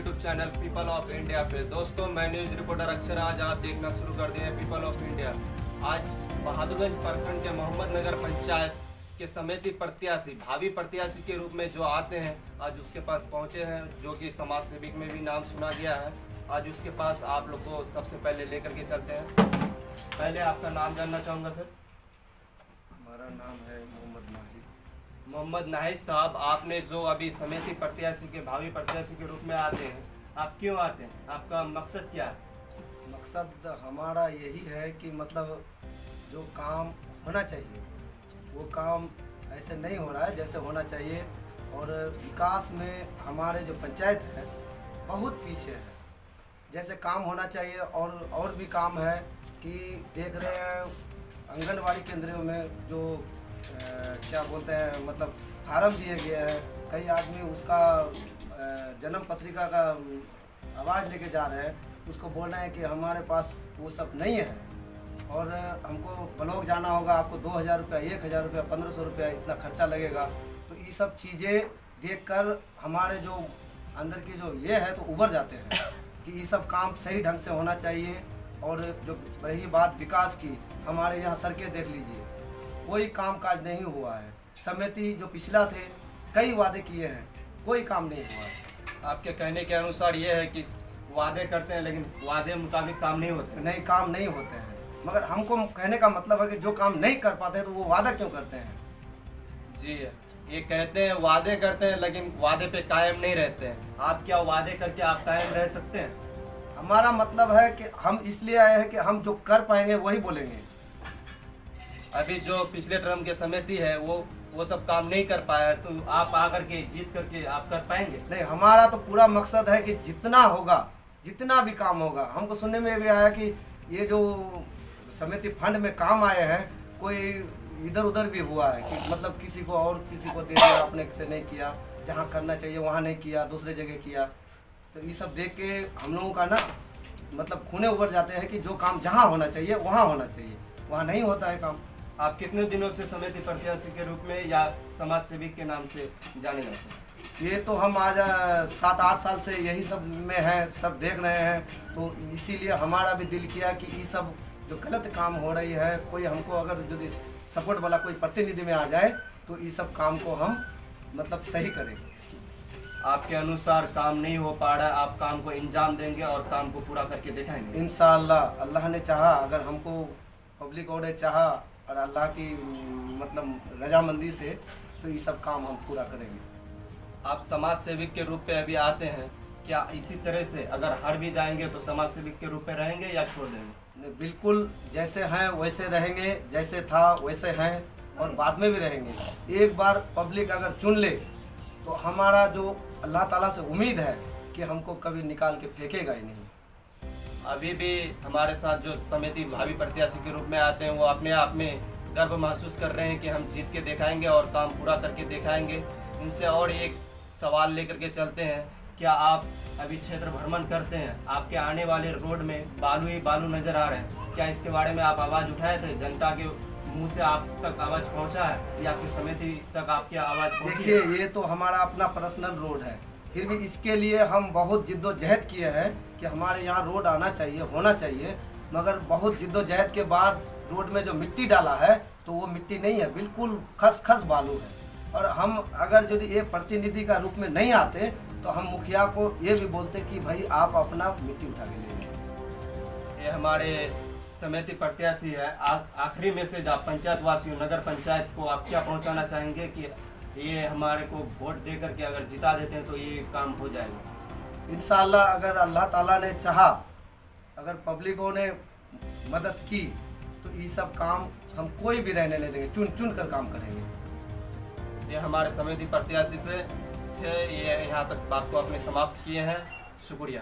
YouTube channel people of India पे। दोस्तों, मैं न्यूज़ रिपोर्टर अक्षर आज आप देखना शुरू कर दिए पीपल ऑफ इंडिया। आज बहादुरगंज प्रखंड के मोहम्मदनगर पंचायत के समिति प्रत्याशी, भावी प्रत्याशी के रूप में जो आते हैं, आज उसके पास पहुंचे हैं, जो कि समाज सेविक में भी नाम सुना गया है। आज उसके पास आप लोग को सबसे पहले लेकर के चलते हैं। पहले आपका नाम जानना चाहूँगा सर। हमारा नाम है मोहम्मद नाहिद। मोहम्मद नाहिद साहब, आपने जो अभी समिति प्रत्याशी के भावी प्रत्याशी के रूप में आते हैं, आप क्यों आते हैं? आपका मकसद क्या है? मकसद हमारा यही है कि मतलब जो काम होना चाहिए वो काम ऐसे नहीं हो रहा है जैसे होना चाहिए, और विकास में हमारे जो पंचायत है बहुत पीछे है। जैसे काम होना चाहिए और भी काम है कि देख रहे हैं आंगनबाड़ी केंद्रों में जो क्या बोलते हैं मतलब फार्म दिए गए हैं, कई आदमी उसका जन्म पत्रिका का आवाज़ लेके जा रहे हैं, उसको बोल रहे हैं कि हमारे पास वो सब नहीं है और हमको ब्लॉक जाना होगा, आपको 2000 रुपया, 1000 रुपया, 1500 रुपया इतना खर्चा लगेगा। तो ये सब चीज़ें देखकर हमारे जो अंदर की जो ये है तो उभर जाते हैं कि ये सब काम सही ढंग से होना चाहिए। और जो रही बात विकास की, हमारे यहाँ सड़कें देख लीजिए, कोई काम काज नहीं हुआ है। समिति जो पिछला थे कई वादे किए हैं, कोई काम नहीं हुआ है। आपके कहने के अनुसार ये है कि वादे करते हैं लेकिन वादे मुताबिक काम नहीं होते। नहीं, काम नहीं होते हैं। मगर हमको कहने का मतलब है कि जो काम नहीं कर पाते तो वो वादा क्यों करते हैं? जी, ये कहते हैं वादे करते हैं लेकिन वादे पे कायम नहीं रहते हैं। आप क्या वादे करके आप कायम रह सकते हैं? हमारा मतलब है कि हम इसलिए आए हैं कि हम जो कर पाएंगे वही बोलेंगे। अभी जो पिछले टर्म के समिति है वो सब काम नहीं कर पाया, तो आप आकर के जीत करके आप कर पाएंगे? नहीं, हमारा तो पूरा मकसद है कि जितना होगा, जितना भी काम होगा। हमको सुनने में भी आया कि ये जो समिति फंड में काम आए हैं, कोई इधर उधर भी हुआ है कि मतलब किसी को और किसी को दे दिया, अपने से नहीं किया, जहाँ करना चाहिए वहाँ नहीं किया, दूसरे जगह किया। तो ये सब देख के हम लोगों का ना मतलब खूने उभर जाते हैं कि जो काम जहाँ होना चाहिए वहाँ होना चाहिए, वहाँ नहीं होता है काम। आप कितने दिनों से समिति प्रत्याशी के रूप में या समाज सेविक के नाम से जाने जाते हैं? ये तो हम आज 7-8 साल से यही सब में हैं, सब देख रहे हैं। तो इसीलिए हमारा भी दिल किया कि ये सब जो गलत काम हो रही है, कोई हमको अगर यदि सपोर्ट वाला कोई प्रतिनिधि में आ जाए तो ये सब काम को हम मतलब सही करेंगे। आपके अनुसार काम नहीं हो पा रहा है, आप काम को इंजाम देंगे और काम को पूरा करके दिखाएंगे? इंशाअल्लाह, अल्लाह ने चाहा, अगर हमको पब्लिक और ने चाहा और अल्लाह की मतलब रजामंदी से, तो ये सब काम हम पूरा करेंगे। आप समाज सेविक के रूप पे अभी आते हैं, क्या इसी तरह से अगर हार भी जाएंगे तो समाज सेविक के रूप में रहेंगे या छोड़ देंगे? बिल्कुल जैसे हैं वैसे रहेंगे, जैसे था वैसे हैं और बाद में भी रहेंगे। एक बार पब्लिक अगर चुन ले तो हमारा जो अल्लाह ताला से उम्मीद है कि हमको कभी निकाल के फेंकेगा ही नहीं। अभी भी हमारे साथ जो समिति भावी प्रत्याशी के रूप में आते हैं, वो अपने आप में गर्व महसूस कर रहे हैं कि हम जीत के दिखाएंगे और काम पूरा करके दिखाएंगे। इनसे और एक सवाल लेकर के चलते हैं, क्या आप अभी क्षेत्र भ्रमण करते हैं? आपके आने वाले रोड में बालू ही बालू नजर आ रहे हैं, क्या इसके बारे में आप आवाज़ उठाए थे? जनता के मुंह से आप तक आवाज़ पहुंचा है या आपकी समिति तक आपकी आवाज़ पहुंची? देखिए, ये तो हमारा अपना पर्सनल रोड है, फिर भी इसके लिए हम बहुत जिद्दोजहद किए हैं कि हमारे यहाँ रोड आना चाहिए, होना चाहिए। मगर बहुत जिद्दोजहद के बाद रोड में जो मिट्टी डाला है तो वो मिट्टी नहीं है, बिल्कुल खस बालू है। और हम अगर यदि ये प्रतिनिधि का रूप में नहीं आते तो हम मुखिया को ये भी बोलते कि भाई आप अपना मिट्टी उठा के ले लें। ये हमारे समिति प्रत्याशी है। आखिरी मैसेज आप पंचायत वासियों, नगर पंचायत को आप क्या पहुंचाना चाहेंगे कि ये हमारे को वोट दे करके अगर जिता देते हैं तो ये काम हो जाएगा? इंशाअल्लाह, अगर अल्लाह ताला ने चाहा, अगर पब्लिकों ने मदद की तो ये सब काम हम कोई भी रहने नहीं देंगे, चुन चुन कर काम करेंगे। ये हमारे समिति प्रत्याशी से थे, ये यहाँ तक बात को अपने समाप्त किए हैं। शुक्रिया।